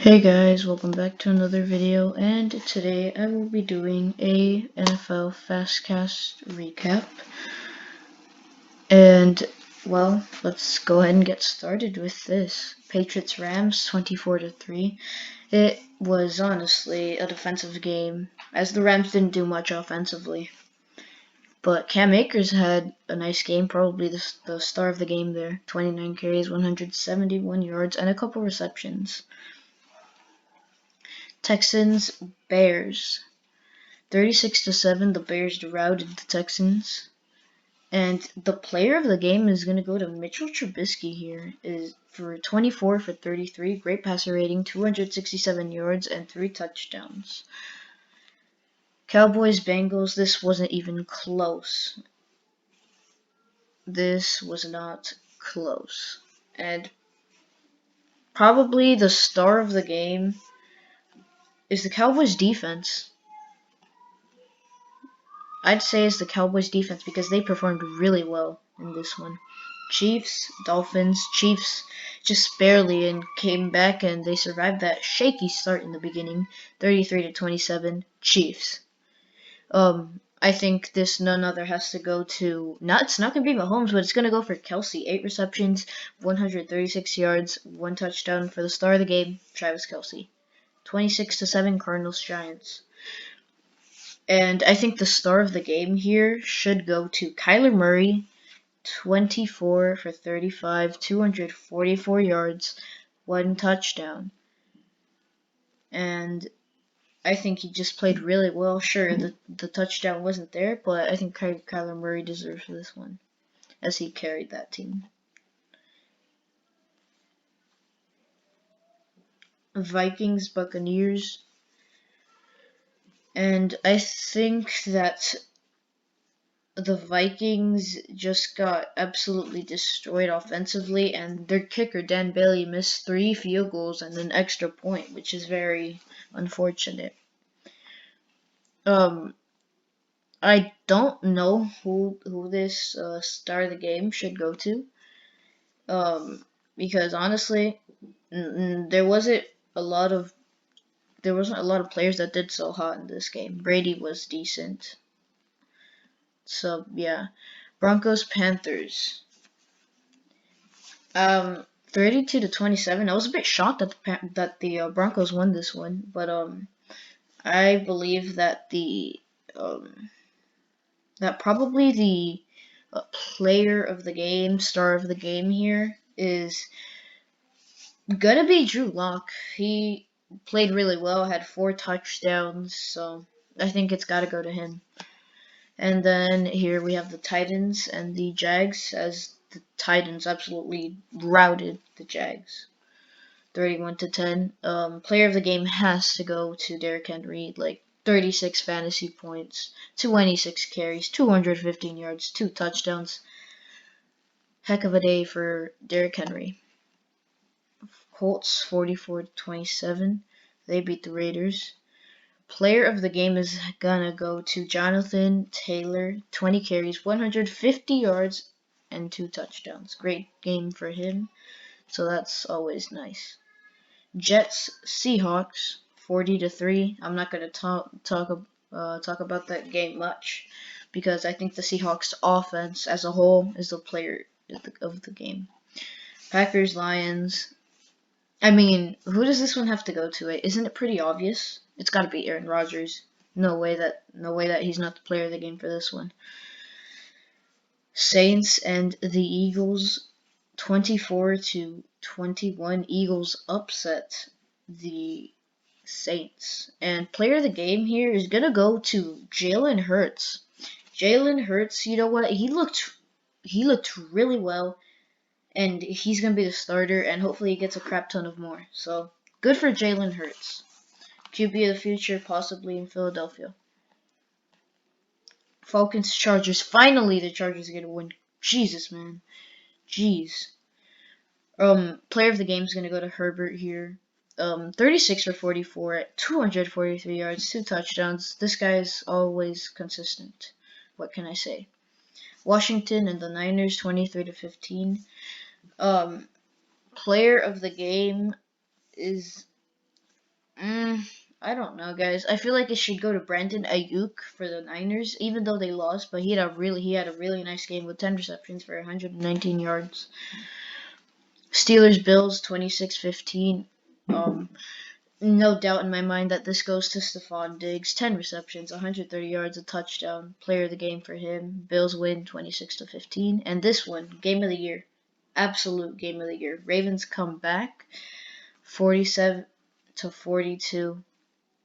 Hey guys, welcome back to another video, and today I will be doing a NFL FastCast recap. And well, let's go ahead and get started with this. Patriots Rams 24-3. It was honestly a defensive game, as the Rams didn't do much offensively. But Cam Akers had a nice game, probably the star of the game there. 29 carries, 171 yards, and a couple receptions. Texans Bears 36-7. The Bears routed the Texans, and the player of the game is going to go to Mitchell Trubisky here. Is for 24 for 33, great passer rating, 267 yards and 3 touchdowns. Cowboys Bengals. This wasn't even close. This was not close, and probably the star of the game is the Cowboys defense. I'd say it's the Cowboys defense because they performed really well in this one. Chiefs, Dolphins. Chiefs just barely and came back and they survived that shaky start in the beginning. 33-27 Chiefs. I think this none other has to go to it's not gonna be Mahomes, but it's gonna go for Kelsey. 8 receptions, 136 yards, 1 touchdown for the star of the game, Travis Kelsey. 26-7 Cardinals Giants. And I think the star of the game here should go to Kyler Murray, 24 for 35, 244 yards, 1 touchdown. And I think he just played really well. Sure, the touchdown wasn't there, but I think Kyler Murray deserves this one, as he carried that team. Vikings Buccaneers. And I think that the Vikings just got absolutely destroyed offensively, and their kicker, Dan Bailey, missed 3 field goals and an extra point, which is very unfortunate. I don't know who this star of the game should go to, because honestly, there wasn't a lot of players that did so hot in this game. Brady was decent. So yeah, Broncos Panthers. 32-27. I was a bit shocked that the Broncos won this one, but I believe that probably the player of the game, star of the game here is gonna be Drew Lock. He played really well, had 4 touchdowns, so I think it's got to go to him. And then here we have the Titans and the Jags, as the Titans absolutely routed the Jags. 31-10. Player of the game has to go to Derrick Henry, 36 fantasy points, 26 carries, 215 yards, 2 touchdowns. Heck of a day for Derrick Henry. Colts 44-27. They beat the Raiders. Player of the game is gonna go to Jonathan Taylor, 20 carries, 150 yards, and 2 touchdowns. Great game for him, so that's always nice. Jets Seahawks 40-3. I'm not gonna talk about that game much because I think the Seahawks offense as a whole is the player of the game. Packers Lions. I mean, who does this one have to go to? Isn't it pretty obvious? It's got to be Aaron Rodgers. No way that he's not the player of the game for this one. Saints and the Eagles, 24-21. Eagles upset the Saints. And player of the game here is gonna go to Jalen Hurts. Jalen Hurts, you know what? He looked really well, and he's gonna be the starter, and hopefully he gets a crap ton of more. So good for Jalen Hurts. QB of the future, possibly in Philadelphia. Falcons Chargers. Finally, the Chargers are gonna win. Jesus, man. Jeez. Player of the game is gonna go to Herbert here. 36 for 44 at 243 yards, 2 touchdowns. This guy is always consistent. What can I say? Washington and the Niners, 23-15. Player of the game is I don't know, guys. I feel like it should go to Brandon Ayuk for the Niners, even though they lost. But he had a really nice game with 10 receptions for 119 yards. Steelers Bills 26-15. No doubt in my mind that this goes to Stephon Diggs. 10 receptions, 130 yards, a touchdown. Player of the game for him. Bills win 26-15. And this one, game of the year, absolute game of the year. Ravens come back 47-42.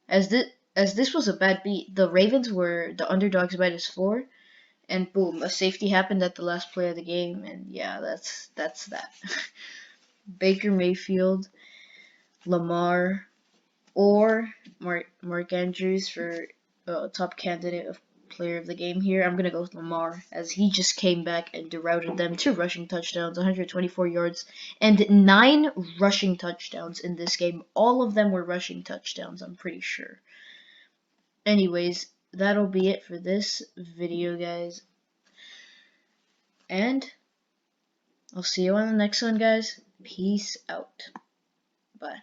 As this was a bad beat, the Ravens were the underdogs by this 4, and boom, a safety happened at the last play of the game, and yeah, that's that. Baker Mayfield, Lamar, or Mark Andrews for top candidate of player of the game here. I'm gonna go with Lamar as he just came back and derouted them. 2 rushing touchdowns, 124 yards, and 9 rushing touchdowns in this game. All of them were rushing touchdowns, I'm pretty sure. Anyways, that'll be it for this video, guys. And I'll see you on the next one, guys. Peace out. Bye.